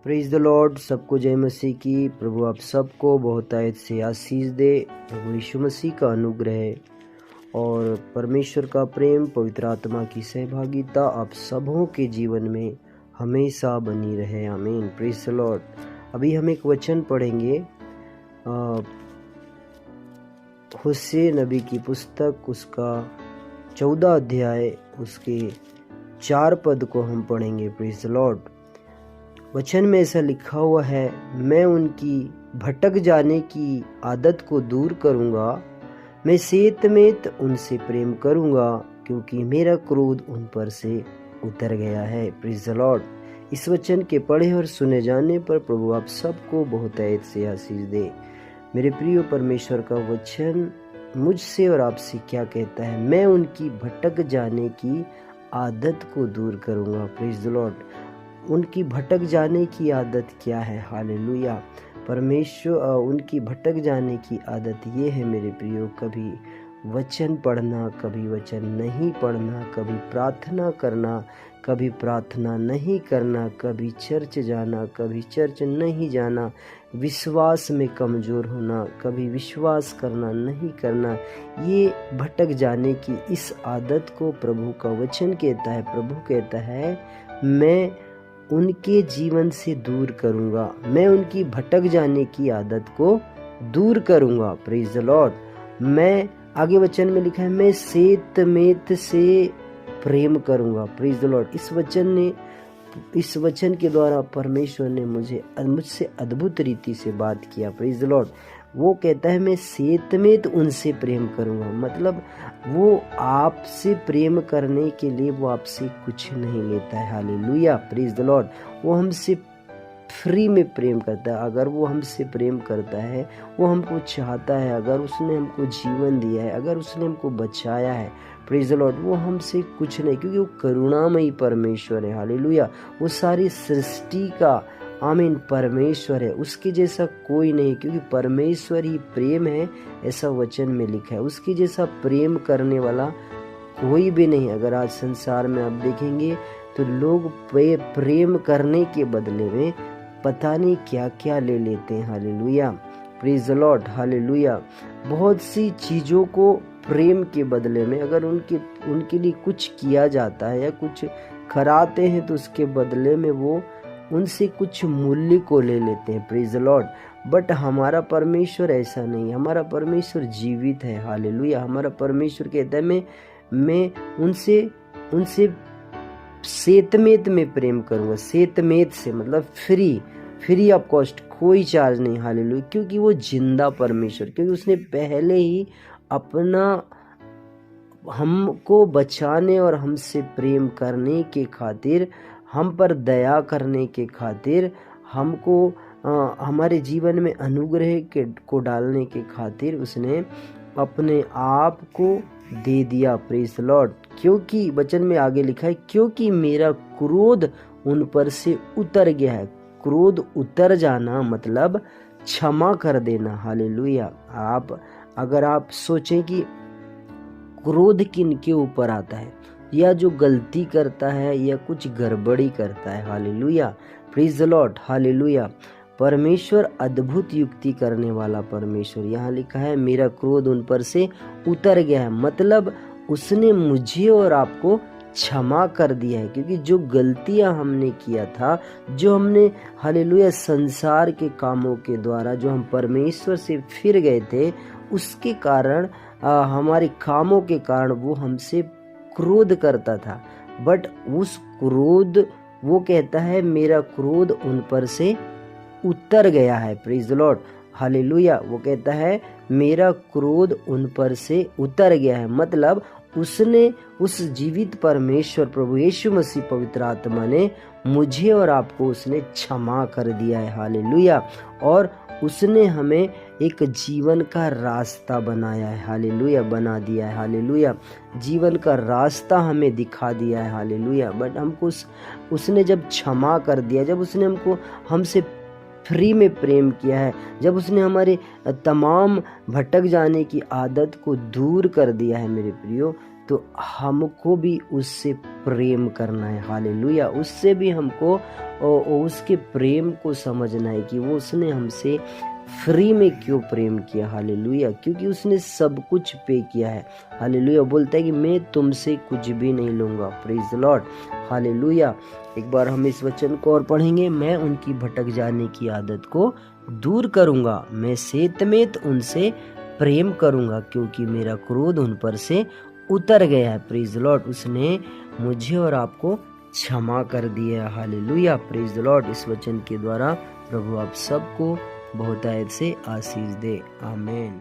Praise the Lord. सबको जय मसीह की। प्रभु आप सबको बहुतायत से आशीष दे। प्रभु यीशु मसीह का अनुग्रह और परमेश्वर का प्रेम, पवित्र आत्मा की सहभागिता आप सबों के जीवन में हमेशा बनी रहे। आमीन। Praise the Lord. अभी हम एक वचन पढ़ेंगे, होशे नबी की पुस्तक, उसका 14 अध्याय, उसके 4 पद को हम पढ़ेंगे। Praise the Lord. वचन में ऐसा लिखा हुआ है, मैं उनकी भटक जाने की आदत को दूर करूंगा, मैं सेतमेत उनसे प्रेम करूंगा, क्योंकि मेरा क्रोध उन पर से उतर गया है। Praise the Lord. इस वचन के पढ़े और सुने जाने पर प्रभु आप सबको बहुतायत से आशीष दे। मेरे प्रिय, परमेश्वर का वचन मुझसे और आपसे क्या कहता है? मैं उनकी भटक जाने की आदत को दूर करूंगा। Praise the Lord. उनकी भटक जाने की आदत क्या है? हालेलुया। परमेश्वर उनकी भटक जाने की आदत ये है मेरे प्रियो, कभी वचन पढ़ना, कभी वचन नहीं पढ़ना, कभी प्रार्थना करना, कभी प्रार्थना नहीं करना, कभी चर्च जाना, कभी चर्च नहीं जाना, विश्वास में कमज़ोर होना, कभी विश्वास करना नहीं करना। ये भटक जाने की इस आदत को प्रभु का वचन कहता है, प्रभु कहता है, मैं उनके जीवन से दूर करूंगा, मैं उनकी भटक जाने की आदत को दूर करूंगा। Praise the Lord. मैं, आगे वचन में लिखा है, मैं सेतमेत से प्रेम करूंगा। Praise the Lord. इस वचन के द्वारा परमेश्वर ने मुझसे अद्भुत रीति से बात किया। Praise the Lord. वो कहता है, मैं सेतमेत उनसे प्रेम करूंगा, मतलब वो आपसे प्रेम करने के लिए वो आपसे कुछ नहीं लेता है। हालेलुया। Praise the Lord. वो हमसे फ्री में प्रेम करता है। अगर वो हमसे प्रेम करता है, वो हमको चाहता है, अगर उसने हमको जीवन दिया है, अगर उसने हमको बचाया है, प्रेज द लॉर्ड, वो हमसे कुछ नहीं, क्योंकि वो करुणामयी परमेश्वर है। हालेलुया। वो सारी सृष्टि का, आमीन, परमेश्वर है, उसके जैसा कोई नहीं, क्योंकि परमेश्वर ही प्रेम है, ऐसा वचन में लिखा है। उसके जैसा प्रेम करने वाला कोई भी नहीं। अगर आज संसार में आप देखेंगे तो लोग प्रेम करने के बदले में पता नहीं क्या क्या ले लेते हैं। Hallelujah. Praise the Lord. Hallelujah. बहुत सी चीज़ों को प्रेम के बदले में, अगर उनके लिए कुछ किया जाता है या कुछ कराते हैं, तो उसके बदले में वो उनसे कुछ मूल्य को ले लेते हैं। Praise the Lord. बट हमारा परमेश्वर ऐसा नहीं। हमारा परमेश्वर जीवित है। हालेलुया। हमारा परमेश्वर कहता है, मैं उनसे सेतमेत में प्रेम करूंगा। सेतमेत से मतलब फ्री ऑफ कॉस्ट, कोई चार्ज नहीं। हालेलुया। क्योंकि वो जिंदा परमेश्वर, क्योंकि उसने पहले ही अपना हमको बचाने और हमसे प्रेम करने के खातिर, हम पर दया करने के खातिर, हमको हमारे जीवन में अनुग्रह को डालने के खातिर उसने अपने आप को दे दिया। Praise the Lord. क्योंकि वचन में आगे लिखा है, क्योंकि मेरा क्रोध उन पर से उतर गया है। क्रोध उतर जाना मतलब क्षमा कर देना। हालेलुया। अगर आप सोचें कि क्रोध किन के ऊपर आता है, या जो गलती करता है या कुछ गड़बड़ी करता है। Hallelujah. Praise the Lord. Hallelujah. परमेश्वर अद्भुत युक्ति करने वाला परमेश्वर। यहाँ लिखा है, मेरा क्रोध उन पर से उतर गया है, मतलब उसने मुझे और आपको क्षमा कर दिया है। क्योंकि जो गलतियां हमने किया था, जो हमने, हालेलुया, संसार के कामों के द्वारा जो हम परमेश्वर से फिर गए थे, उसके कारण, हमारे कामों के कारण वो हमसे क्रोध करता था। बट उस क्रोध, वो कहता है, मेरा क्रोध उन पर से उतर गया है। Praise the Lord. हालेलुया। वो कहता है, मेरा क्रोध उन पर से उतर गया है, मतलब उसने, उस जीवित परमेश्वर प्रभु यीशु मसीह पवित्र आत्मा ने मुझे और आपको उसने क्षमा कर दिया है। हालेलुया। और उसने हमें एक जीवन का रास्ता बनाया है। हालेलुया। बना दिया है। हालेलुया। जीवन का रास्ता हमें दिखा दिया है। हालेलुया। बट हमको उसने जब क्षमा कर दिया, जब उसने हमसे फ्री में प्रेम किया है, जब उसने हमारे तमाम भटक जाने की आदत को दूर कर दिया है मेरे प्रियो, तो हमको भी उससे प्रेम करना है। हालेलुया। उससे भी हमको उसके प्रेम को समझना है कि वो उसने हमसे फ्री में क्यों प्रेम किया। हालेलुया। क्योंकि उसने सब कुछ पे किया है। हालेलुया। बोलता है कि मैं तुमसे कुछ भी नहीं लूंगा। Praise the Lord. हालेलुया। एक बार हम इस वचन को और पढ़ेंगे। मैं उनकी भटक जाने की आदत को दूर करूंगा, मैं सेतमेत उनसे प्रेम करूंगा, क्योंकि मेरा क्रोध उन पर से उतर गया है। Praise the Lord. उसने मुझे और आपको क्षमा कर दिया। हालेलुया। Praise the Lord. इस वचन के द्वारा प्रभु आप सबको बहुतायत से आशीष दे। आमीन।